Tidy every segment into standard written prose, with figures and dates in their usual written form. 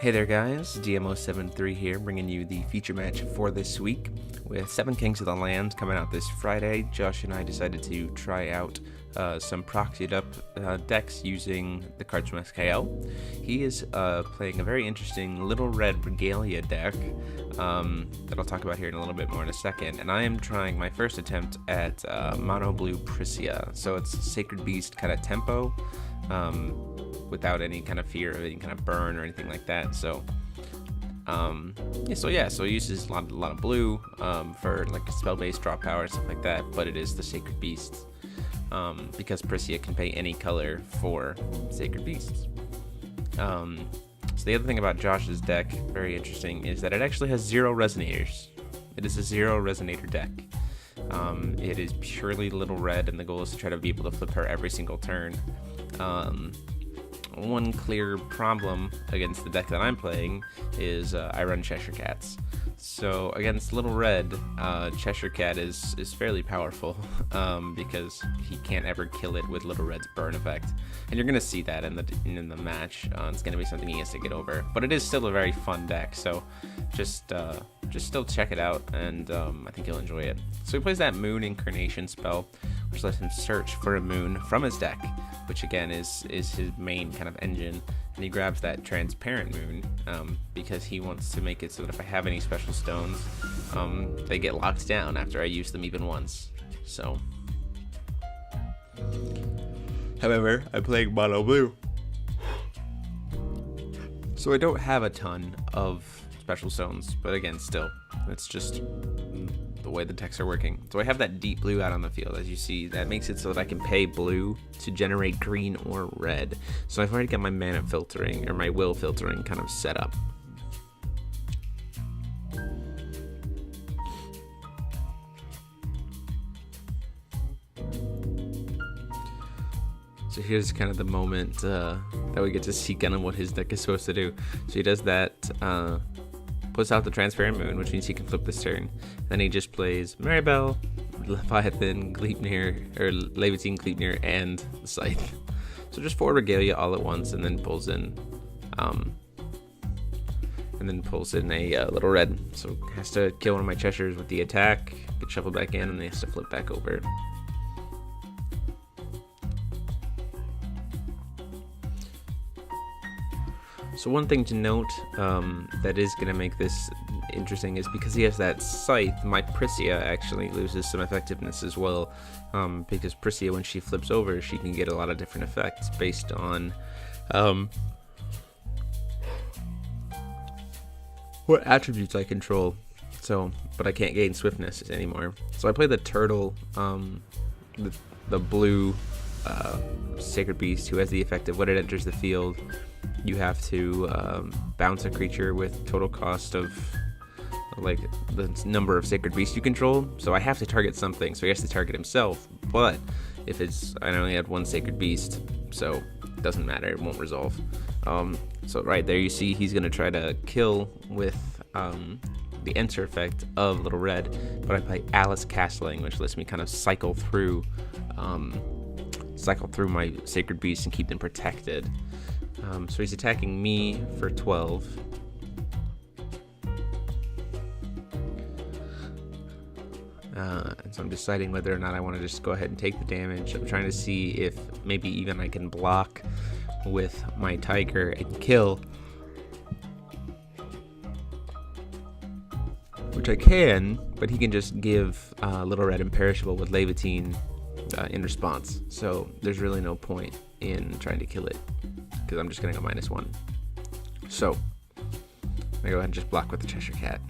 Hey there guys, DMO73 here, bringing you the feature match for this week. With 7 Kings of the Land coming out this Friday, Josh and I decided to try out some proxied up decks using the cards from SKL. He is playing a very interesting Little Red Regalia deck that I'll talk about here in a little bit more in a second, and I am trying my first attempt at Mono Blue Pricia. So it's Sacred Beast kind of tempo, without any kind of fear of any kind of burn or anything like that. So so he uses a lot of blue for like spell-based draw power and stuff like that, but it is the Sacred Beasts because Pricia can pay any color for Sacred Beasts. So the other thing about Josh's deck, very interesting, is that it actually has 0 resonators. It is a 0 resonator deck. It is purely Little Red, and the goal is to try to be able to flip her every single turn. One clear problem against the deck that I'm playing is I run Cheshire Cats. So against Little Red, Cheshire Cat is fairly powerful because he can't ever kill it with Little Red's burn effect, and you're gonna see that in the match. It's gonna be something he has to get over, but it is still a very fun deck. So just still check it out, and I think you'll enjoy it. So he plays that Moon Incarnation spell, which lets him search for a moon from his deck, which again is his main kind of engine. And he grabs that transparent moon because he wants to make it so that if I have any special stones, they get locked down after I use them even once. So, however, I'm playing Mono Blue, so I don't have a ton of special stones, but again, still, it's just the way the decks are working. So I have that deep blue out on the field, as you see. That makes it so that I can pay blue to generate green or red. So I've already got my mana filtering, or my will filtering, kind of set up. So here's kind of the moment that we get to see kind of what his deck is supposed to do. So he does that, puts out the transparent moon, which means he can flip this turn. Then he just plays Maribel, Leviathan, Gleipnir, or Levitine, Gleipnir, and the Scythe. So just 4 Regalia all at once, and then pulls in a Little Red. So has to kill one of my Cheshires with the attack, get shuffled back in, and then he has to flip back over. So one thing to note that is going to make this interesting is because he has that Scythe, my Pricia actually loses some effectiveness as well, because Pricia, when she flips over, she can get a lot of different effects based on what attributes I control. So, but I can't gain swiftness anymore. So I play the turtle, the blue Sacred Beast, who has the effect of when it enters the field, you have to bounce a creature with total cost of like the number of Sacred Beasts you control. So I have to target something, so he has to target himself. But if I only had 1 Sacred Beast, so it doesn't matter, it won't resolve. So right there you see he's gonna try to kill with the enter effect of Little Red, but I play Alice Castling, which lets me kind of cycle through my Sacred Beasts and keep them protected. So he's attacking me for 12. And so I'm deciding whether or not I want to just go ahead and take the damage. I'm trying to see if maybe even I can block with my Tiger and kill. Which I can, but he can just give Little Red Imperishable with Levitine in response. So there's really no point in trying to kill it, because I'm just going to go -1. So I go ahead and just block with the Cheshire Cat.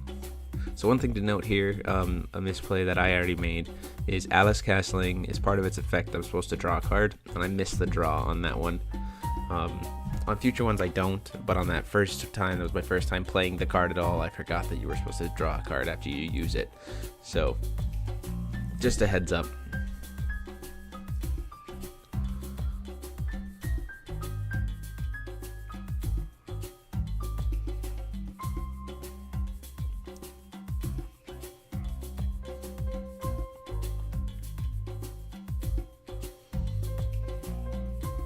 So one thing to note here, a misplay that I already made, is Alice Castling is part of its effect. I'm supposed to draw a card, and I missed the draw on that one. On future ones I don't, but on that first time, that was my first time playing the card at all, I forgot that you were supposed to draw a card after you use it. So just a heads up.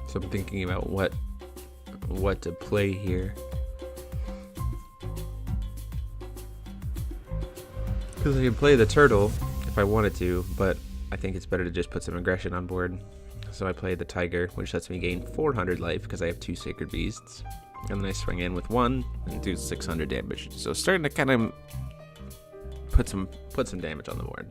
So I'm thinking about what to play here. Because I can play the turtle if I wanted to, but I think it's better to just put some aggression on board. So I play the tiger, which lets me gain 400 life because I have 2 sacred beasts. And then I swing in with 1 and do 600 damage. So starting to kind of put some damage on the board.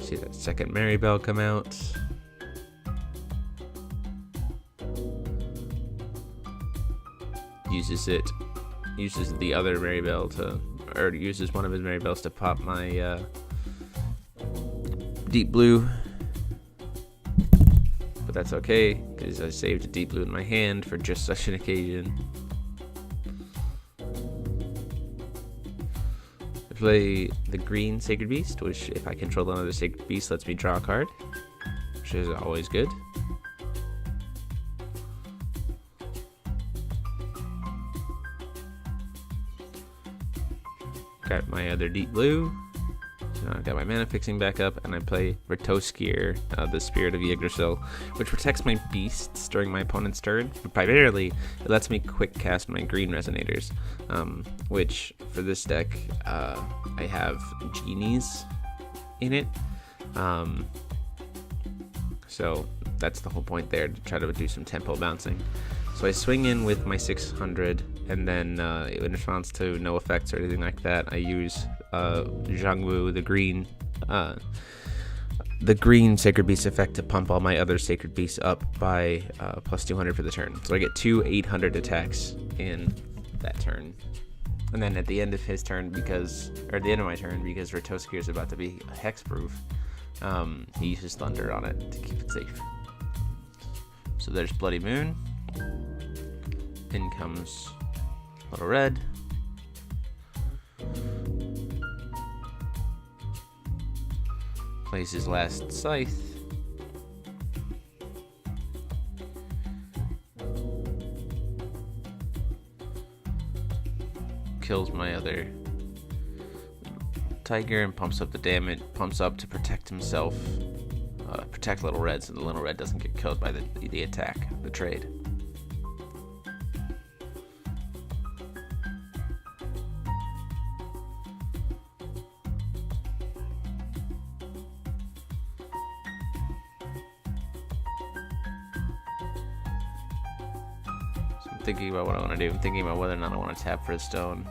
See that second Maribel come out. Uses the other Maribel or uses one of his Maribels to pop my deep blue. But that's okay, because I saved a deep blue in my hand for just such an occasion. I play the green Sacred Beast, which if I control another Sacred Beast lets me draw a card, which is always good. Got my other deep blue. So now I've got my mana fixing back up, and I play Retoskier, the Spirit of Yggdrasil, which protects my beasts during my opponent's turn. But primarily, it lets me quick cast my green resonators, which for this deck, I have genies in it. So that's the whole point there, to try to do some tempo bouncing. So I swing in with my 600, and then in response to no effects or anything like that, I use Zhangwu, the green Sacred Beast effect to pump all my other Sacred Beasts up by plus 200 for the turn. So I get 2 800 attacks in that turn. And then at the end of his turn, at the end of my turn, because Retoskier is about to be hexproof, he uses Thunder on it to keep it safe. So there's Bloody Moon. In comes Little Red. Plays his last Scythe. Kills my other tiger and pumps up the damage, pumps up to protect himself, protect Little Red so the Little Red doesn't get killed by the attack, the trade. Thinking about what I want to do. I'm thinking about whether or not I want to tap for a stone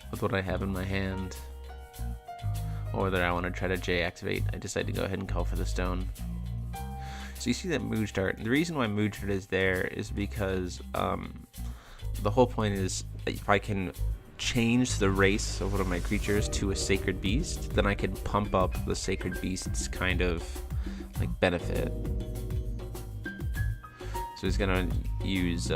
with what I have in my hand, or whether I want to try to J activate. I decided to go ahead and call for the stone. So you see that Mood Dart. The reason why Mood Dart is there is because the whole point is if I can change the race of one of my creatures to a Sacred Beast, then I can pump up the Sacred Beast's kind of like benefit. So he's gonna use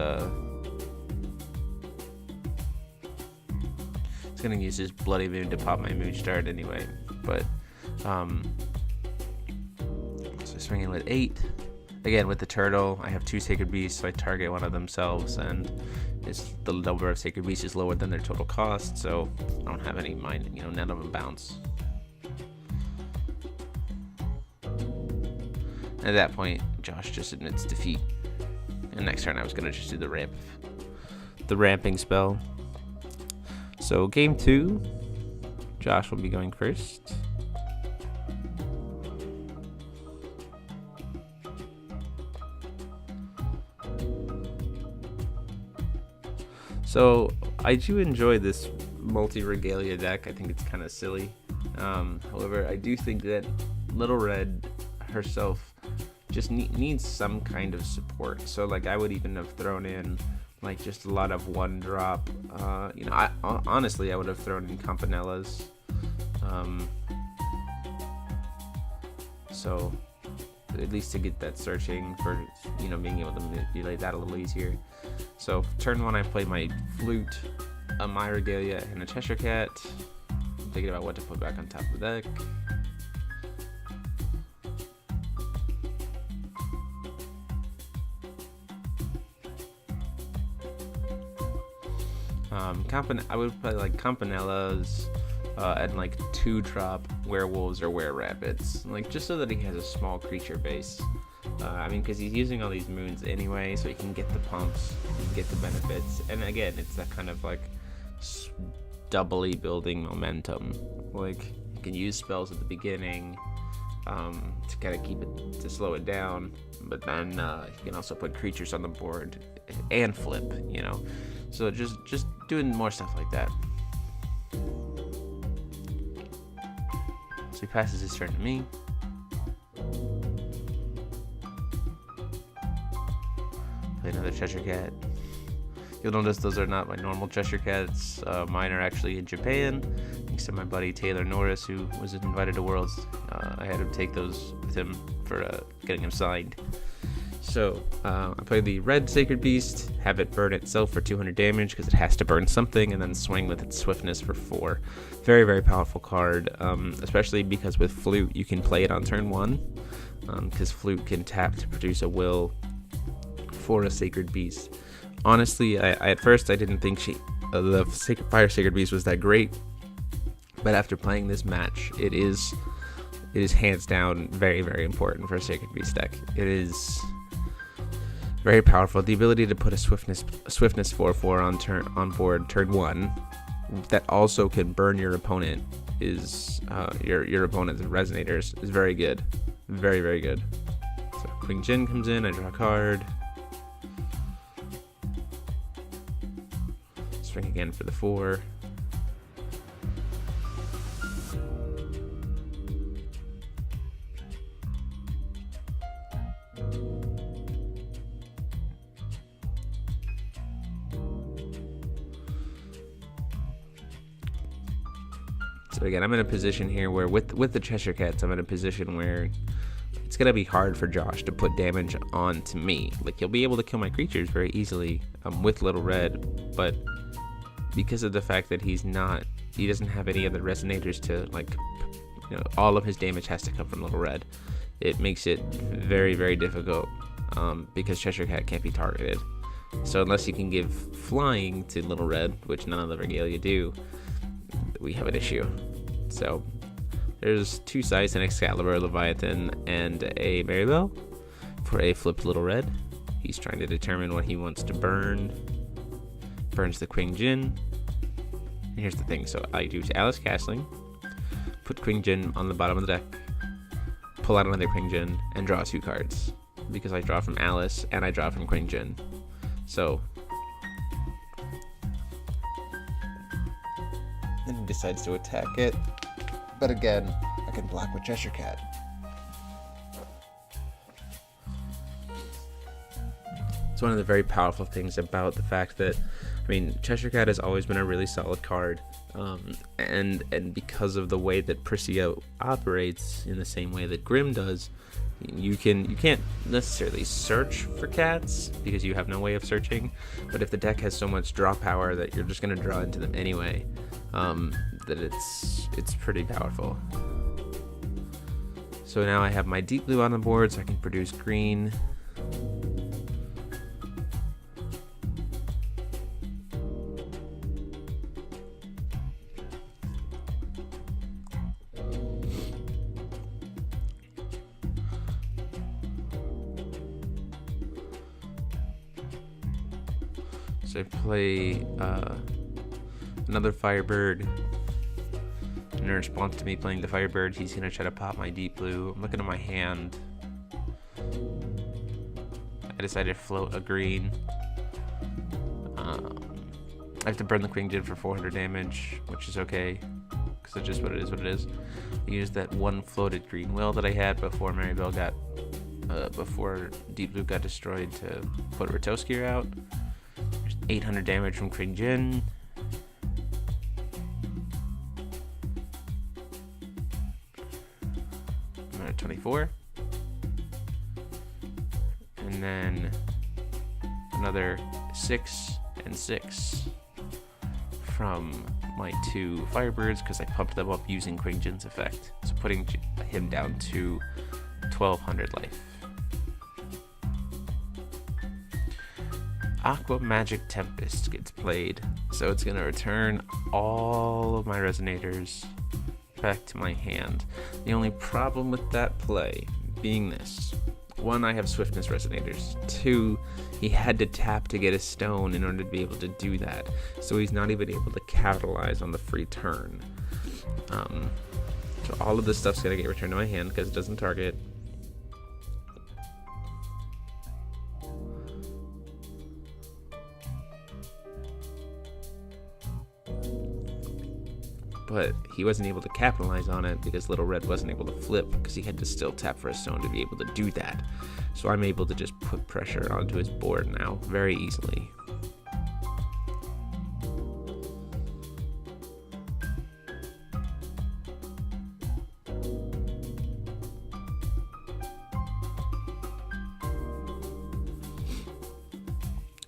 his Bloody Moon to pop my Mood Dart anyway. But so swinging with 8. Again with the turtle, I have 2 Sacred Beasts, so I target one of themselves, and the number of Sacred Beasts is lower than their total cost, so I don't have any mind. None of them bounce. At that point, Josh just admits defeat. And next turn I was going to just do the ramping spell. So game 2, Josh will be going first. So I do enjoy this multi-regalia deck. I think it's kind of silly. However, I do think that Little Red herself just needs some kind of support. So like I would even have thrown in like just a lot of 1-drop. Honestly I would have thrown in Campanellas. So at least to get that searching for being able to manipulate that a little easier. So turn 1 I play my flute, a My Regalia, and a Cheshire Cat. I'm thinking about what to put back on top of the deck. I would play like Campanellas, and like 2-drop werewolves or were-rabbits, like just so that he has a small creature base. I mean, because he's using all these moons anyway, so he can get the pumps, he can get the benefits, and again, it's that kind of like doubly building momentum. Like, you can use spells at the beginning to kind of keep it, to slow it down, but then you can also put creatures on the board and flip, you know. So just doing more stuff like that. So he passes his turn to me. Play another Cheshire Cat. You'll notice those are not my normal Cheshire Cats. Mine are actually in Japan, thanks to my buddy Taylor Norris, who was invited to Worlds. I had him take those with him for getting him signed. So I play the red Sacred Beast, have it burn itself for 200 damage because it has to burn something, and then swing with its swiftness for 4. Very, very powerful card, especially because with Flute you can play it on turn 1, because Flute can tap to produce a will for a Sacred Beast. Honestly, I at first I didn't think the Fire Sacred Beast was that great, but after playing this match, it is hands down very, very important for a Sacred Beast deck. It is very powerful. The ability to put a swiftness 4/4 on board turn 1 that also can burn your opponent is your opponent's resonators is very good, very, very good. So Queen Jin comes in, I draw a card. Swing again for the 4. So again, I'm in a position here where with the Cheshire Cats, I'm in a position where it's gonna be hard for Josh to put damage onto me. Like, he'll be able to kill my creatures very easily with Little Red, but because of the fact that he doesn't have any other resonators to, like, you know, all of his damage has to come from Little Red. It makes it very, very difficult because Cheshire Cat can't be targeted. So unless you can give flying to Little Red, which none of the Regalia do, we have an issue. So there's 2 Scythes, an Excalibur, Leviathan, and a Maribel for a flipped Little Red. He's trying to determine what he wants to burn. Burns the Queen Jin. And here's the thing, so I do Alice Castling, put Queen Jin on the bottom of the deck, pull out another Queen Jin, and draw 2 cards. Because I draw from Alice and I draw from Queen Jin. So then he decides to attack it. But again, I can block with Cheshire Cat. It's one of the very powerful things about the fact that, I mean, Cheshire Cat has always been a really solid card, and because of the way that Pricia operates in the same way that Grim does, you can't necessarily search for cats because you have no way of searching, but if the deck has so much draw power that you're just going to draw into them anyway, that it's pretty powerful. So now I have my deep blue on the board, so I can produce green. So I play another Firebird. In response to me playing the Firebird, he's going to try to pop my deep blue. I'm looking at my hand. I decided to float a green. I have to burn the Queen Jin for 400 damage, which is okay, because it's just what it is. I used that one floated green will that I had before Maribel before Deep Blue got destroyed to put Ritoskir out. There's 800 damage from Queen Jin. I'm at 24. And then another 6 and 6 from my 2 Firebirds because I pumped them up using Queen Jin's effect. So putting him down to 1200 life. Aqua Magic Tempest gets played, so it's going to return all of my resonators back to my hand. The only problem with that play being this: 1, I have swiftness resonators. 2, he had to tap to get a stone in order to be able to do that, so he's not even able to capitalize on the free turn. So all of this stuff's going to get returned to my hand because it doesn't target. But he wasn't able to capitalize on it because Little Red wasn't able to flip because he had to still tap for a stone to be able to do that. So I'm able to just put pressure onto his board now very easily.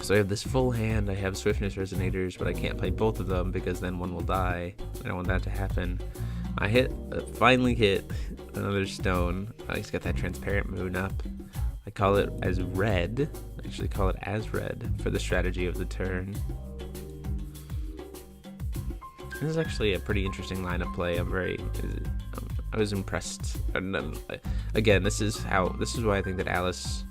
So I have this full hand, I have Swiftness Resonators, but I can't play both of them because then one will die. I don't want that to happen. I finally hit another stone. He's got that Transparent Moon up. I call it as red. I actually call it as red for the strategy of the turn. This is actually a pretty interesting line of play. I was impressed. Again, this is why I think that Alice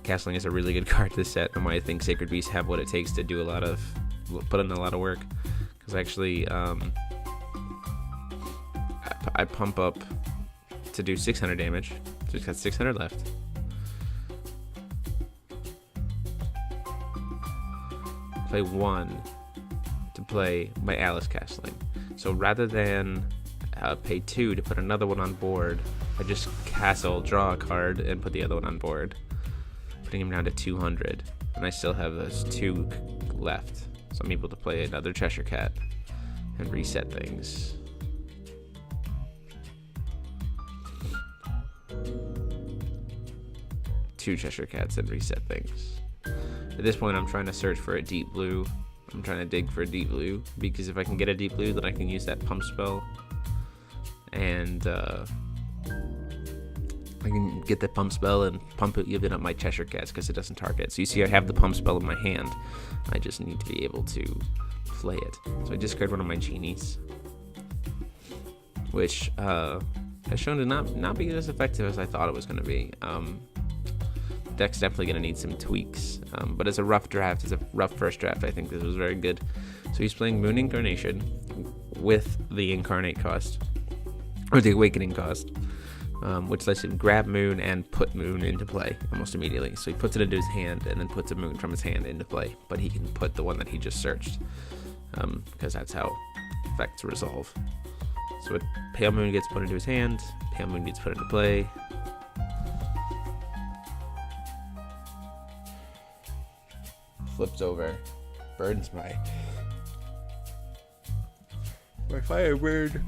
Castling is a really good card to this set, and why I think Sacred Beasts have what it takes to do put in a lot of work. Because actually, I pump up to do 600 damage. So he's got 600 left. Play 1 to play my Alice Castling. So rather than pay 2 to put another one on board, I just castle, draw a card, and put the other one on board, putting him down to 200, and I still have those 2 left, so I'm able to play another Cheshire Cat and reset things. Two Cheshire Cats and reset things. At this point, I'm trying to search for a deep blue. I'm trying to dig for a deep blue, because if I can get a deep blue, then I can use that pump spell, and I can get the pump spell and pump it even up my Cheshire Cats because it doesn't target. So you see I have the pump spell in my hand. I just need to be able to play it. So I discard one of my genies, which has shown to not be as effective as I thought it was going to be. Deck's definitely going to need some tweaks, but as a rough first draft, I think this was very good. So he's playing Moon Incarnation with the Incarnate cost, or the Awakening cost, which lets him grab Moon and put Moon into play almost immediately. So he puts it into his hand and then puts a Moon from his hand into play, but he can put the one that he just searched, because that's how effects resolve. So a Pale Moon gets put into his hand, Pale Moon gets put into play. Flips over, burns my Firebird.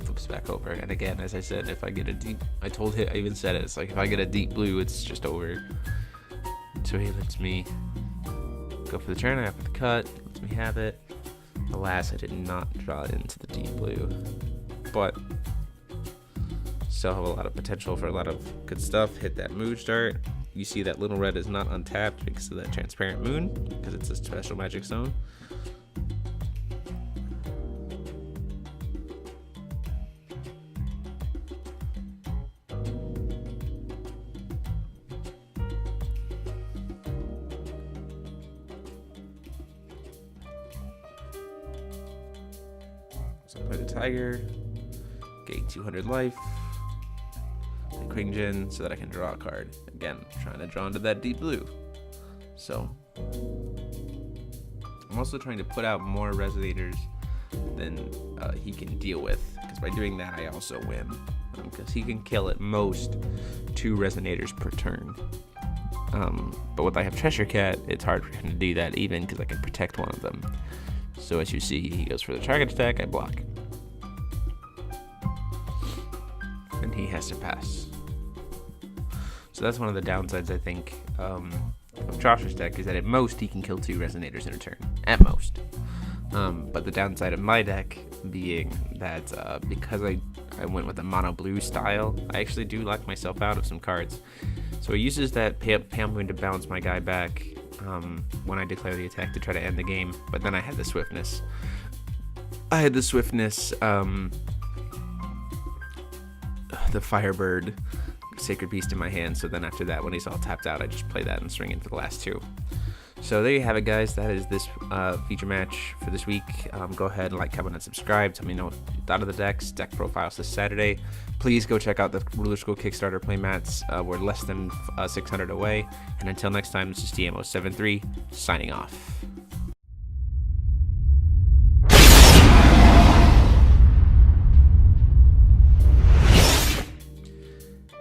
Flips back over, and again, as I said, if I get a deep, I even said it, it's like if I get a deep blue, it's just over. So he lets me go for the turn, I have the cut, lets me have it. Alas, I did not draw it into the deep blue, but still have a lot of potential for a lot of good stuff. Hit that moon start. You see that Little Red is not untapped because of that Transparent Moon, because it's a special magic zone. So play the Tiger, gain 200 life, play Queen Jin so that I can draw a card. Again, trying to draw into that deep blue. So I'm also trying to put out more resonators than he can deal with, because by doing that I also win, because he can kill at most 2 resonators per turn. But when I have Cheshire Cat, it's hard for him to do that, even because I can protect one of them. So as you see, he goes for the target attack, I block. And he has to pass. So that's one of the downsides, I think, of Josh's deck, is that at most he can kill 2 resonators in a turn. At most. But the downside of my deck being that because I went with a Mono Blue style, I actually do lock myself out of some cards. So he uses that Pale Moon to bounce my guy back when I declare the attack to try to end the game, but then I had the Swiftness. The Firebird Sacred Beast in my hand, so then after that, when he's all tapped out, I just play that and swing in for the last two. So there you have it, guys. That is this feature match for this week. Go ahead, like, comment, and subscribe. Tell me what you thought of the decks. Deck profiles this Saturday. Please go check out the Ruler School Kickstarter playmats. We're less than 600 away. And until next time, this is DMO73 signing off.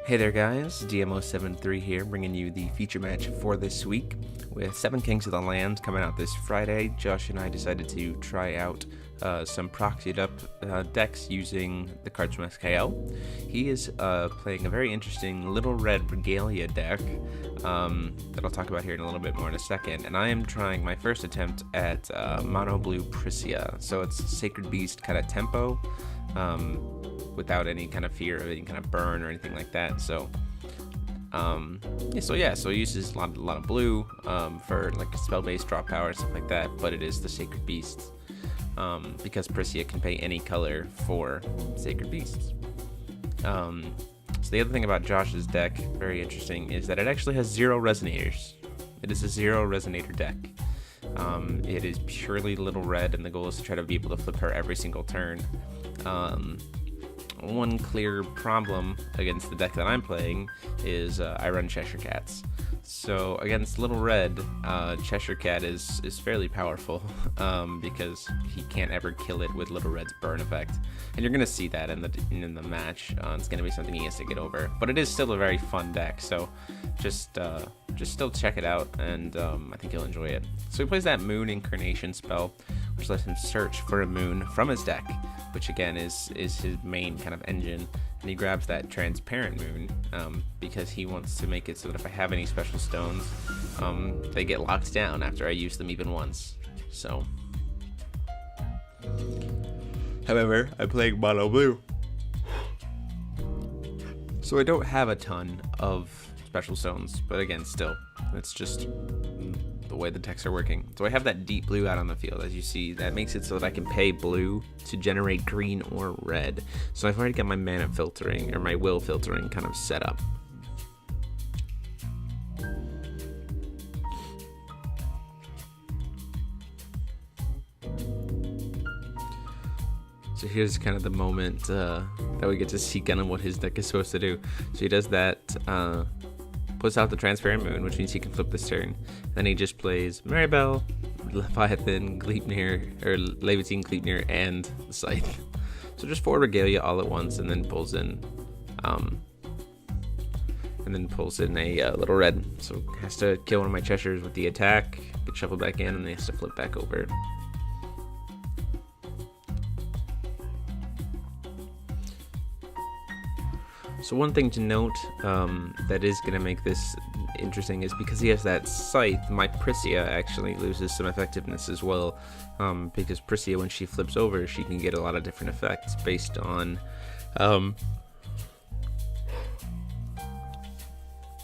Hey there, guys, DMO73 here, bringing you the feature match for this week. With 7 Kings of the Land coming out this Friday, Josh and I decided to try out some proxied up decks using the cards from SKL. He is playing a very interesting Little Red Regalia deck that I'll talk about here in a little bit more in a second. And I am trying my first attempt at Mono Blue Pricia. So it's Sacred Beast kind of tempo. Without any kind of fear of any kind of burn or anything like that. So so he uses a lot of blue for like spell-based draw power and stuff like that, but it is the Sacred Beasts because Pricia can pay any color for Sacred Beasts. So the other thing about Josh's deck, very interesting, is that it actually has 0 resonators. It is a 0 resonator deck. It is purely Little Red, and the goal is to try to be able to flip her every single turn. One clear problem against the deck that I'm playing is I run Cheshire Cats. So against Little Red, Cheshire Cat is fairly powerful because he can't ever kill it with Little Red's burn effect, and you're gonna see that in the match. It's gonna be something he has to get over, but it is still a very fun deck. So just still check it out, and I think you'll enjoy it. So he plays that Moon Incarnation spell, which lets him search for a moon from his deck, which again is his main kind of engine. And he grabs that transparent moon because he wants to make it so that if I have any special stones, they get locked down after I use them even once. So, however, I'm playing Mono Blue, so I don't have a ton of special stones, but again, still, it's just the way the decks are working. So I have that deep blue out on the field, as you see. That makes it so that I can pay blue to generate green or red. So I've already got my mana filtering, or my will filtering, kind of set up. So here's kind of the moment that we get to see kind of what his deck is supposed to do. So he does that, puts out the transparent moon, which means he can flip this turn. Then he just plays Maribel, Leviathan, Gleipnir, or Levitine, Gleipnir, and the Scythe. So just 4 Regalia all at once, and then pulls in a Little Red. So has to kill one of my Cheshires with the attack, get shuffled back in, and then he has to flip back over. So one thing to note that is going to make this interesting is because he has that Scythe, my Pricia actually loses some effectiveness as well, because Pricia, when she flips over, she can get a lot of different effects based on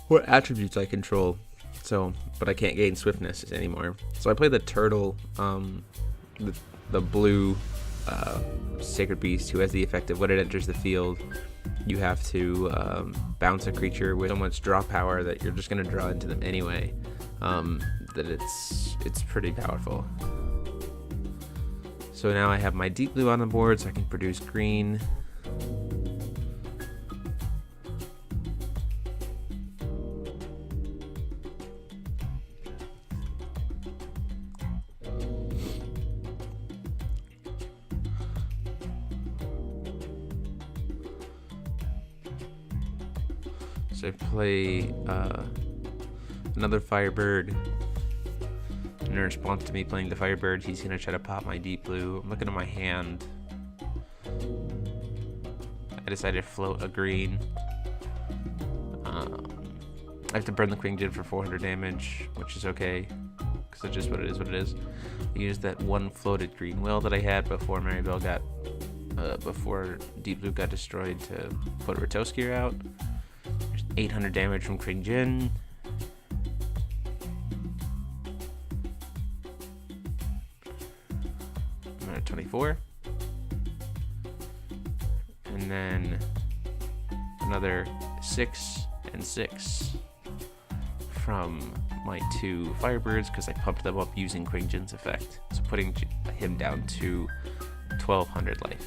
what attributes I control. So, but I can't gain Swiftness anymore. So I play the Turtle, the blue Sacred Beast, who has the effect of when it enters the field, you have to bounce a creature with so much draw power that you're just going to draw into them anyway, that it's pretty powerful. So now I have my deep blue on the board, so I can produce green. So I play another Firebird. In response to me playing the Firebird, he's going to try to pop my deep blue. I'm looking at my hand. I decided to float a green. I have to burn the Queen Jin for 400 damage, which is okay. because it's just what it is. I used that one floated green will that I had before before Deep Blue got destroyed to put Ritoskier out. There's 800 damage from Kring Jin. I'm at 24. And then another 6 and 6 from my 2 Firebirds because I pumped them up using Kring Jin's effect. So putting him down to 1200 life.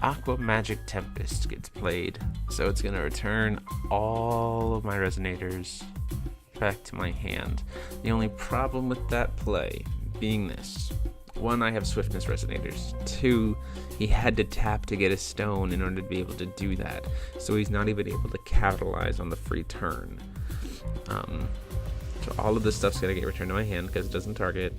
Aqua Magic Tempest gets played, so it's going to return all of my Resonators back to my hand. The only problem with that play being this: 1, I have Swiftness Resonators. 2, he had to tap to get a stone in order to be able to do that, so he's not even able to capitalize on the free turn. So all of this stuff's going to get returned to my hand because it doesn't target.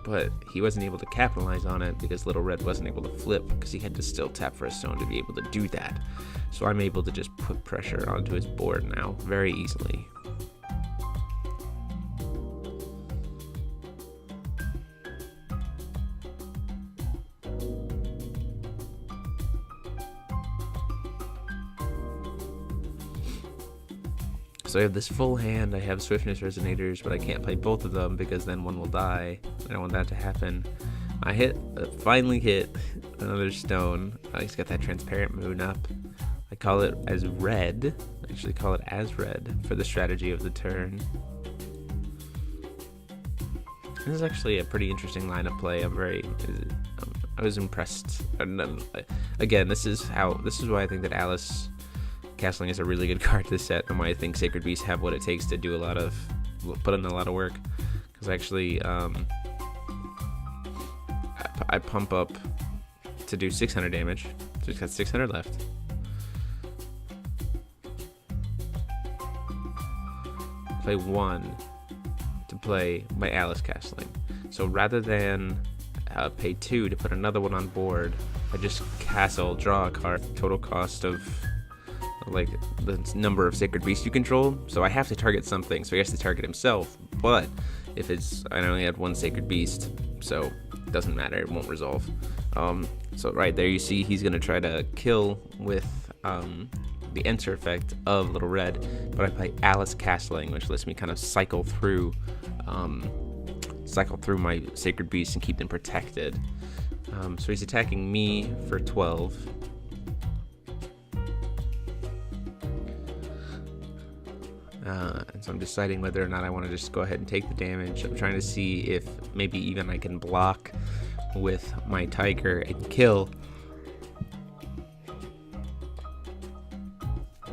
But he wasn't able to capitalize on it because Little Red wasn't able to flip because he had to still tap for a stone to be able to do that. So I'm able to just put pressure onto his board now very easily. So I have this full hand, I have Swiftness Resonators, but I can't play both of them because then one will die. I don't want that to happen. I finally hit another stone. He's got that Transparent Moon up. I call it as red. I actually call it as red for the strategy of the turn. This is actually a pretty interesting line of play. I was impressed. Again, this is why I think that Alice Castling is a really good card to the set, and why I think Sacred Beasts have what it takes to do put in a lot of work. Because actually, I pump up to do 600 damage, so he's got 600 left. Play 1 to play my Alice Castling. So rather than pay 2 to put another one on board, I just castle, draw a card, total cost of like the number of Sacred Beasts you control. So I have to target something, so he has to target himself. But if I only had 1 Sacred Beast, so it doesn't matter, it won't resolve. So right there you see he's gonna try to kill with the enter effect of Little Red, but I play Alice Castling, which lets me kind of cycle through my Sacred Beasts and keep them protected. So he's attacking me for 12. And so I'm deciding whether or not I want to just go ahead and take the damage. I'm trying to see if maybe even I can block with my Tiger and kill.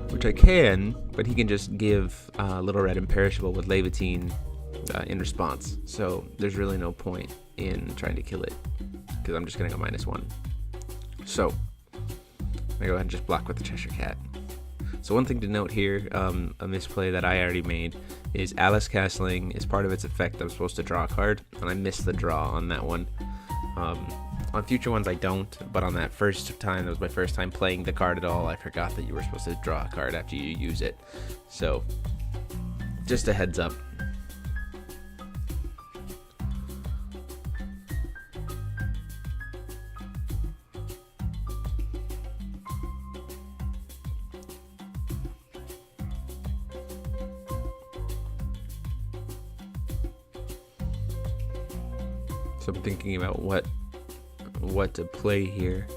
Which I can, but he can just give Little Red Imperishable with Levitine in response. So there's really no point in trying to kill it, because I'm just going to go -1. So I go ahead and just block with the Cheshire Cat. So one thing to note here, a misplay that I already made, is Alice Castling is part of its effect. I'm supposed to draw a card, and I missed the draw on that one. On future ones I don't, but on that first time, that was my first time playing the card at all, I forgot that you were supposed to draw a card after you use it. So, just a heads up. So I'm thinking about what to play here,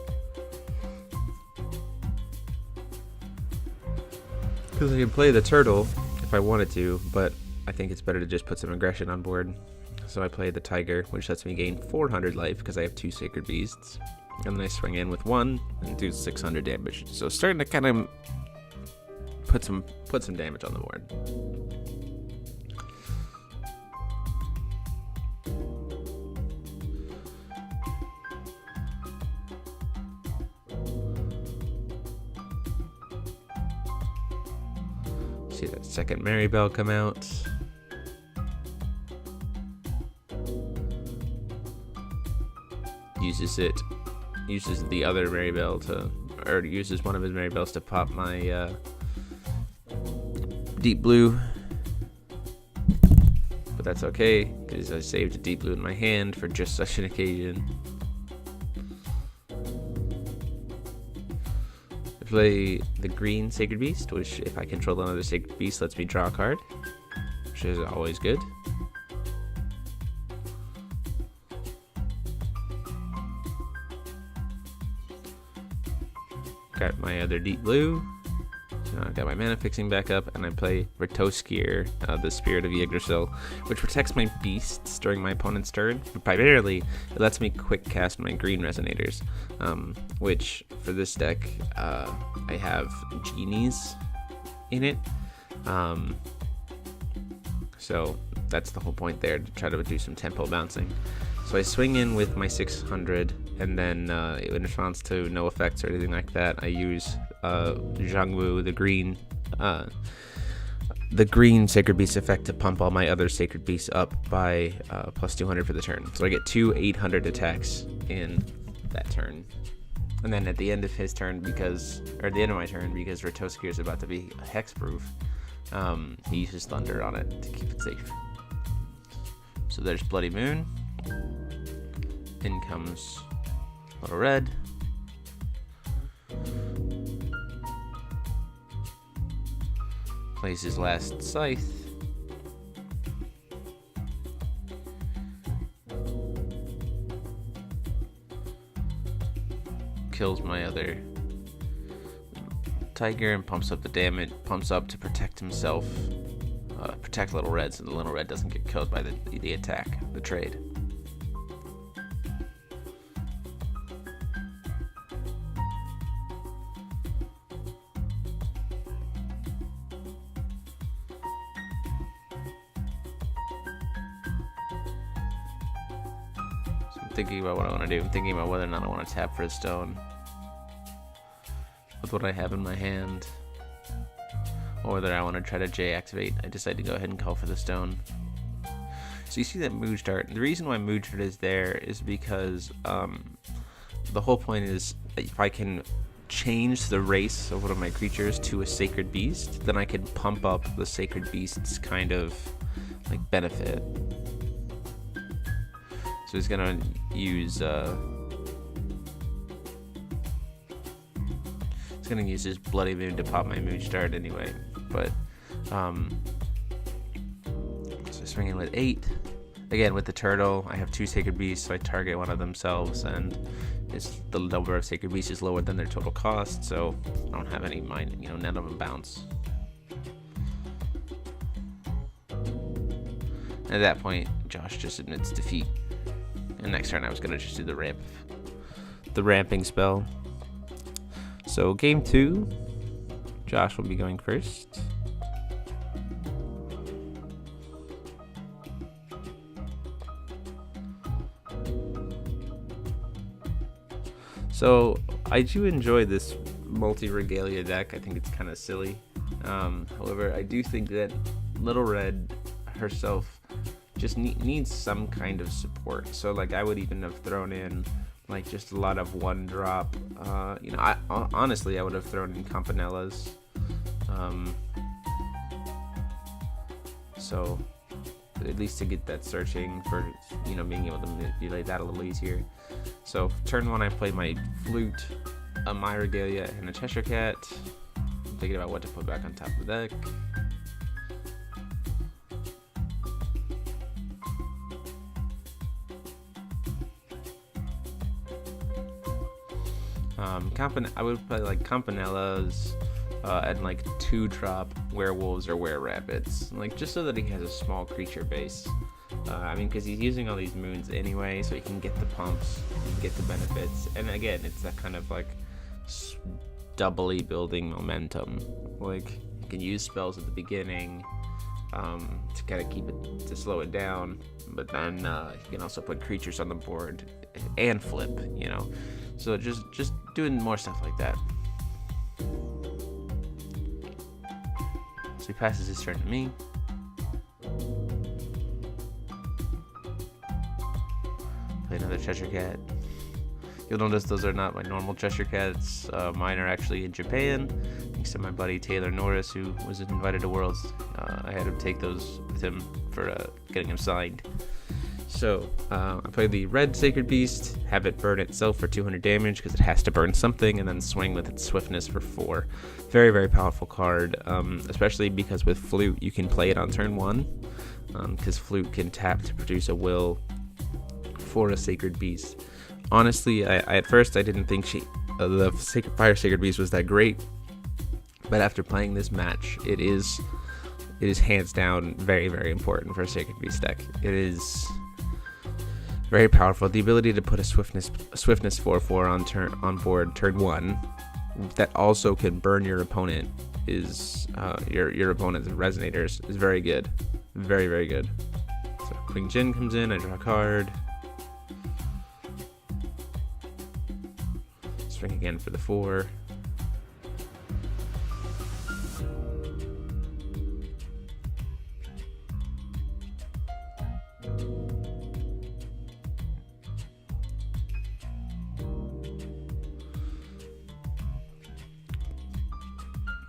because I can play the turtle if I wanted to, but I think it's better to just put some aggression on board. So I play the Tiger, which lets me gain 400 life because I have 2 Sacred Beasts, and then I swing in with 1 and do 600 damage. So starting to kind of put some damage on the board. See that second Maribel come out. uses the other Maribel or uses one of his Maribels to pop my deep blue. But that's okay, because I saved a deep blue in my hand for just such an occasion. I play the green Sacred Beast, which if I control another Sacred Beast lets me draw a card, which is always good. Got my other deep blue. So now I've got my mana fixing back up, and I play Retoskier, the Spirit of Yggdrasil, which protects my beasts during my opponent's turn. But primarily, it lets me quick cast my green resonators, which for this deck, I have genies in it. So that's the whole point there, to try to do some tempo bouncing. So I swing in with my 600, and then in response to no effects or anything like that, I use Zhangwu, the green Sacred Beast effect, to pump all my other Sacred Beasts up by plus 200 for the turn. So I get 2 800 attacks in that turn. And then at the end of his turn, at the end of my turn, because Retoskier is about to be hexproof, he uses Thunder on it to keep it safe. So there's Bloody Moon. In comes Little Red. Plays his last Scythe. Kills my other Tiger and pumps up the damage, pumps up to protect himself, protect Little Red, so the Little Red doesn't get killed by the attack, the trade. Thinking about what I want to do. I'm thinking about whether or not I want to tap for a stone with what I have in my hand, or whether I want to try to J activate. I decide to go ahead and call for the stone. So you see that Mood Dart. The reason why Mood Dart is there is because the whole point is if I can change the race of one of my creatures to a Sacred Beast, then I can pump up the Sacred Beast's kind of like benefit. So he's gonna use his Bloody Moon to pop my Mood Dart anyway. But so swinging with 8. Again with the turtle, I have 2 Sacred Beasts, so I target one of themselves, and the number of Sacred Beasts is lower than their total cost, so I don't have any mind. None of them bounce. At that point, Josh just admits defeat. And next turn I was going to just do the ramping spell. So game 2, Josh will be going first. So I do enjoy this multi-regalia deck. I think it's kind of silly. However, I do think that Little Red herself just needs some kind of support. So like I would even have thrown in like just a lot of 1-drop. Honestly I would have thrown in Campanellas. So at least to get that searching for being able to manipulate that a little easier. So turn 1 I play my Flute, my Regalia, and a Cheshire Cat. I'm thinking about what to put back on top of the deck. I would play like Campanellas and like 2-drop Werewolves or Were-Rabbits, like just so that he has a small creature base. Because he's using all these moons anyway, so he can get the pumps, get the benefits, and again, it's that kind of like doubly building momentum. Like you can use spells at the beginning to kind of to slow it down, but then you can also put creatures on the board and flip. So just doing more stuff like that. So he passes his turn to me. Play another Cheshire Cat. You'll notice those are not my normal Cheshire Cats. Mine are actually in Japan, thanks to my buddy Taylor Norris, who was invited to Worlds. I had him take those with him for getting him signed. So, I play the red Sacred Beast, have it burn itself for 200 damage because it has to burn something, and then swing with its swiftness for 4. Very, very powerful card, especially because with Flute you can play it on turn 1, because Flute can tap to produce a will for a Sacred Beast. Honestly, at first I didn't think the Fire Sacred Beast was that great, but after playing this match, it is hands down very, very important for a Sacred Beast deck. It is very powerful. The ability to put a swiftness 4/4 on board turn 1 that also can burn your opponent is your opponent's resonators is very good. Very, very good. So Queen Jin comes in, I draw a card. Swing again for the 4.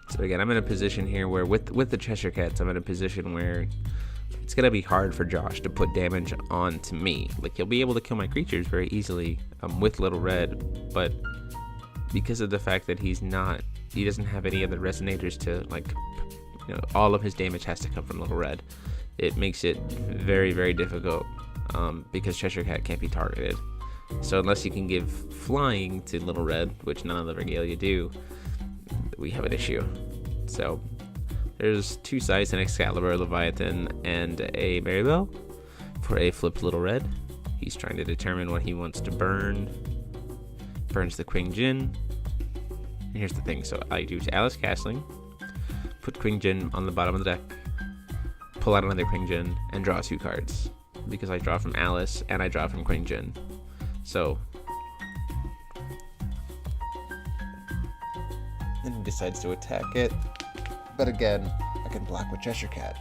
So again, I'm in a position here where with the Cheshire Cats, I'm in a position where it's going to be hard for Josh to put damage onto me. Like, he'll be able to kill my creatures very easily with Little Red, but because of the fact that he doesn't have any other resonators to, like, you know, all of his damage has to come from Little Red. It makes it very, very difficult because Cheshire Cat can't be targeted. So unless you can give flying to Little Red, which none of the Regalia do, we have an issue. So there's 2 Scythes, an Excalibur, Leviathan, and a Maribel for a flipped Little Red. He's trying to determine what he wants to burn. Burns the Queen Jin. And here's the thing, so I do Alice Castling, put Queen Jin on the bottom of the deck, pull out another Queen Jin, and draw 2 cards. Because I draw from Alice and I draw from Queen Jin. So then he decides to attack it. But again, I can block with Cheshire Cat.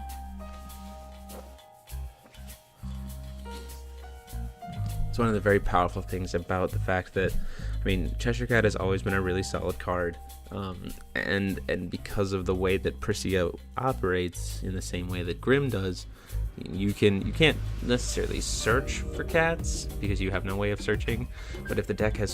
It's one of the very powerful things about the fact that, I mean, Cheshire Cat has always been a really solid card, and because of the way that Pricia operates in the same way that Grim does, you can't necessarily search for cats because you have no way of searching, but if the deck has